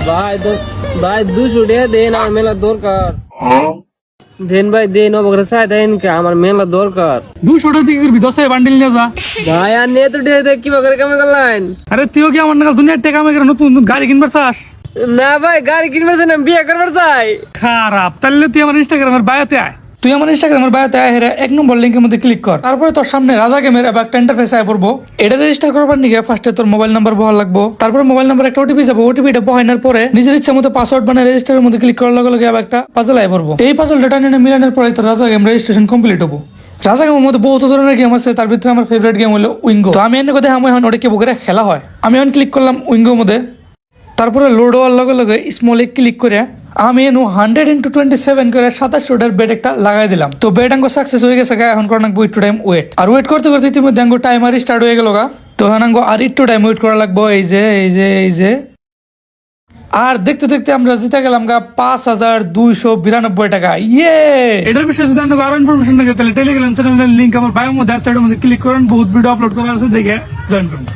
ভাই তো ভাই 200 টাকা দেন, আমার মেলা দরকার। দেন ভাই দেন, অবগ্রে চাই দেন কে, আমার মেলা দরকার। 200 টাকা দিয়ে করবি 10 বান্ডিল নিয়ে যা। ভাই আর নিয়ে তো টাকা কি করে কামে করলেন? আরে তুইও কি আমার নাগাল দুনিয়ার টাকা আমাকে নতুন নতুন গাড়ি কিনবার চাস? না ভাই, গাড়ি কিনবার চাই না, বিয়ে করবার চাই। খারাপ, তাহলে তুই আমার ইনস্টাগ্রামের বায়োতে আয়। তুই আমার ইনস্টাগ্রামের বায়োতে আয়, হেরে 1 নম্বর লিংকের মধ্যে ক্লিক কর। তারপরে তোর সামনে রাজা গেমের একটা ইন্টারফেস আয় পড়বো। এটা রেজিস্টার করবার নিগে ফার্স্টে তোর মোবাইল নাম্বার বহাল লাগবো। তারপর মোবাইল নাম্বার একটা ওটিপি যাবো। ওটিপিটা বহানোর পরে নিজের ইচ্ছা মতো পাসওয়ার্ড বানিয়ে রেজিস্টারের মধ্যে ক্লিক করার লগে লগে একটা পাজল আয় পড়বো। এই পাজল ডাটা নিয়ে মিলানোর পরে তোর রাজা গেম রেজিস্ট্রেশন কমপ্লিট হবো। রাজা গেমের মধ্যে বহুত ধরনের গেম আছে, তার ভিতরে আমার ফেভারিট গেম হলো উইঙ্গো। তো আমি এনে কথা আমি এখন ওটা কি বুকেরা খেলা হয়। আমি এখন ক্লিক করলাম উইঙ্গোর মধ্যে। তারপরে লোড হওয়ার লগে লগে স্মলে ক্লিক করে আমি এনু 100x27 করে 2700 বেড একটা লাগাই দিলাম। তো বেড আঙ্গো সাকসেস হয়ে গেছে। এখন করার নাকবো একটু টাইম ওয়েট। আর ওয়েট করতে করতে ইতিমধ্যে আঙ্গো টাইমার স্টার্ট হয়ে গেল গা। তো আঙ্গো আর একটু টাইম ওয়েট করা লাগবো। এই যে আর দেখতে দেখতে আমরা জিতে গেলাম গা 5292 টাকা। ইয়ে, এটার বিষয়ে যদি আপনাকে আরো ইনফরমেশন থাকে তাহলে টেলিগ্রাম চ্যানেলের লিংক আমার বায়োর মধ্যে ক্লিক করেন। বহুত ভিডিও আপলোড করা আছে, দেখে জয়েন করুন।